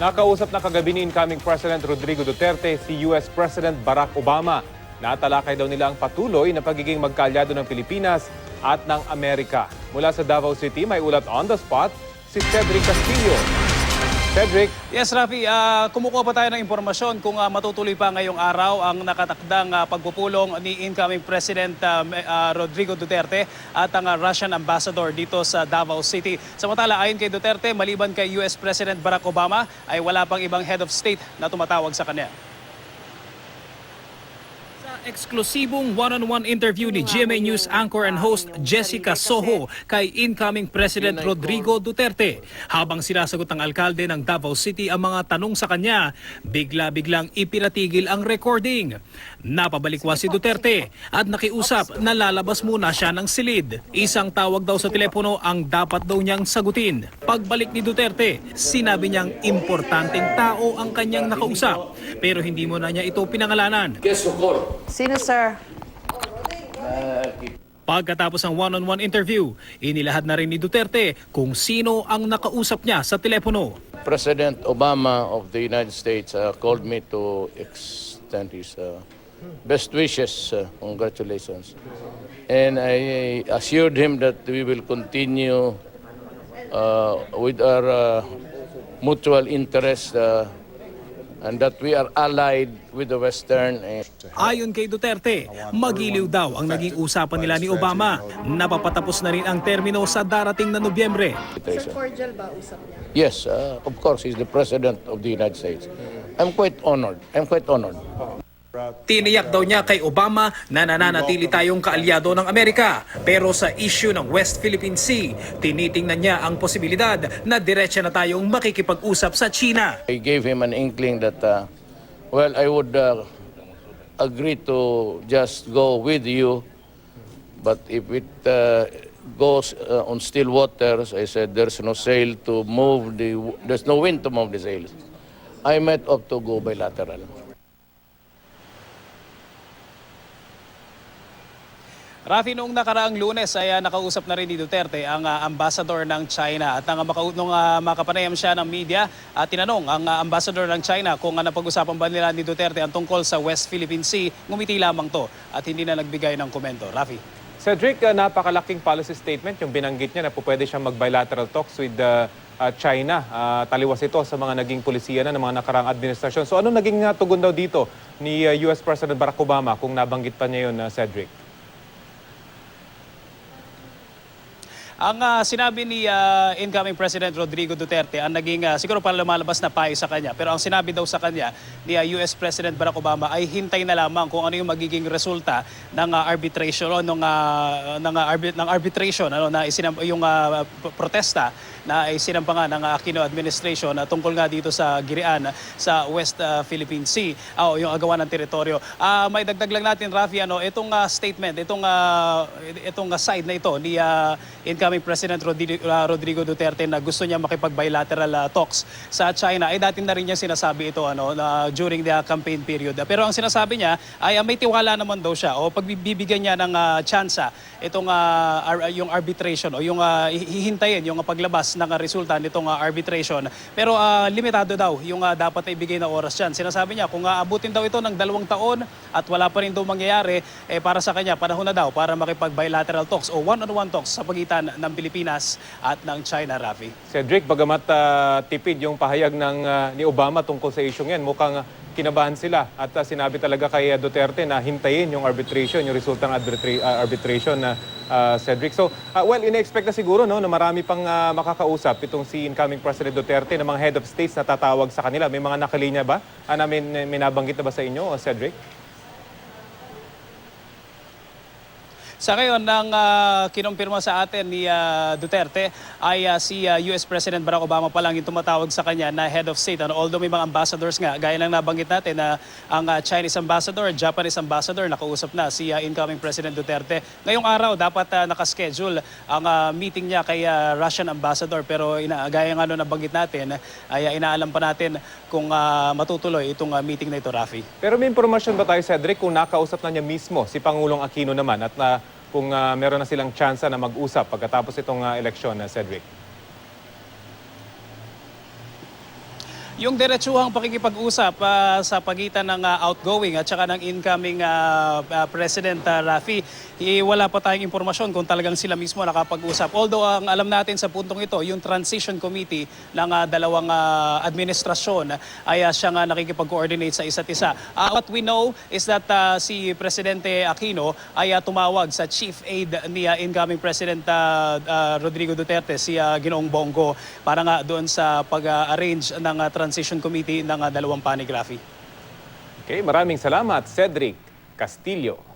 Nakausap na kagabi ni incoming President Rodrigo Duterte si US President Barack Obama. Natalakay daw nila ang patuloy na pagiging magkaalyado ng Pilipinas at ng Amerika. Mula sa Davao City, may ulat on the spot si Cedric Castillo. Cedric. Yes, Rafi, kumukuha pa tayo ng impormasyon kung matutuloy pa ngayong araw ang nakatakdang pagpupulong ni incoming President Rodrigo Duterte at ang Russian Ambassador dito sa Davao City. Samantala, ayon kay Duterte, maliban kay US President Barack Obama, ay wala pang ibang head of state na tumatawag sa kanya. Eksklusibong one-on-one interview ni GMA News anchor and host Jessica Soho kay incoming President Rodrigo Duterte. Habang sinasagot ng alkalde ng Davao City ang mga tanong sa kanya, bigla-biglang ipinatigil ang recording. Napabalikwa si Duterte at nakiusap na lalabas muna siya ng silid. Isang tawag daw sa telepono ang dapat daw niyang sagutin. Pagbalik ni Duterte, sinabi niyang importanteng tao ang kanyang nakausap pero hindi mo na niya ito pinangalanan. Sino, sir? Pagkatapos ng one-on-one interview, inilahad na rin ni Duterte kung sino ang nakausap niya sa telepono. President Obama of the United States called me to extend his best wishes, congratulations. And I assured him that we will continue with our mutual interest and that we are allied with the Western. Ayon kay Duterte, magiliw daw ang naging usapan nila ni Obama. Napapatapos na rin ang termino sa darating na Nobyembre. Sir, cordial ba usap niya? Yes, of course, he's the President of the United States. I'm quite honored. Tiniyak daw niya kay Obama na nananatili tayong kaalyado ng Amerika. Pero sa issue ng West Philippine Sea, tinitingnan niya ang posibilidad na diretsa na tayong makikipag-usap sa China. I gave him an inkling that, I would agree to just go with you, but if it goes on still waters, I said there's no sail to move there's no wind to move the sails. I might opt to go bilateral. Rafi, noong nakaraang Lunes ay nakausap na rin ni Duterte ang ambassador ng China at nung makapanayam siya ng media at tinanong ang ambassador ng China kung napag-usapan ba nila ni Duterte ang tungkol sa West Philippine Sea, ngumiti lamang to at hindi na nagbigay ng komento. Rafi. Cedric, napakalaking policy statement yung binanggit niya na pwede siyang mag-bilateral talks with China. Taliwas ito sa mga naging pulisiya na ng mga nakaraang administrasyon. So ano naging tugon daw dito ni US President Barack Obama kung nabanggit pa niya yun, Cedric? Ang sinabi ni incoming President Rodrigo Duterte, ang naging siguro parang lumalabas na payo sa kanya, pero ang sinabi daw sa kanya ni US President Barack Obama ay hintay na lamang kung ano yung magiging resulta ng arbitration o ng arbitration na yung protesta na isinampangan ng Aquino administration tungkol nga dito sa girian sa West Philippine Sea o yung agawan ng teritoryo. May dagdag lang natin, Rafi, itong statement, itong side na ito ni incoming President Rodrigo Duterte na gusto niya makipag-bilateral talks sa China ay dati na rin niya sinasabi ito during the campaign period. Pero ang sinasabi niya ay may tiwala naman daw siya o pagbibigyan niya ng tsansa itong yung arbitration o yung hihintayin yung paglabas ng resulta nitong arbitration. Pero limitado daw yung dapat na ibigay na oras dyan. Sinasabi niya kung abutin daw ito ng 2 taon at wala pa rin daw mangyayari, para sa kanya panahon na daw para makipag-bilateral talks o one-on-one talks sa pagitan ng Pilipinas at ng China, Rafi. Cedric, bagamat tipid yung pahayag ni Obama tungkol sa isyong yan, mukhang kinabahan sila at sinabi talaga kay Duterte na hintayin yung arbitration, yung resulta ng arbitration na Cedric. So, ina-expect na siguro na marami pang makakausap itong si incoming President Duterte ng mga head of states na tatawag sa kanila. May mga nakalinya ba? May nabanggit na ba sa inyo, Cedric? Sa ngayon, nang kinumpirma sa atin ni Duterte ay si US President Barack Obama pa lang yung tumatawag sa kanya na head of state. Although may mga ambassadors nga, gaya lang nabanggit natin na ang Chinese ambassador, Japanese ambassador, nakausap na si incoming President Duterte. Ngayong araw, dapat nakaschedule ang meeting niya kay Russian ambassador. Pero gaya nga nabanggit natin, ay inaalam pa natin kung matutuloy itong meeting na ito, Rafi. Pero may impormasyon ba tayo, Cedric, kung nakausap na niya mismo si Pangulong Aquino naman at kung meron na silang tsansa na mag-usap pagkatapos itong eleksyon, Cedric? Yung diretsuhang pakikipag-usap sa pagitan ng outgoing at saka ng incoming President Rafi, wala pa tayong impormasyon kung talagang sila mismo nakapag-usap. Although ang alam natin sa puntong ito, yung Transition Committee ng dalawang administrasyon ay siyang nakikipag-coordinate sa isa't isa. What we know is that si Presidente Aquino ay tumawag sa Chief Aide ni incoming President Rodrigo Duterte, si Ginoong Bongo, para nga doon sa pag-arrange ng Transition Committee ng dalawang panig, Rafi. Okay, maraming salamat, Cedric Castillo.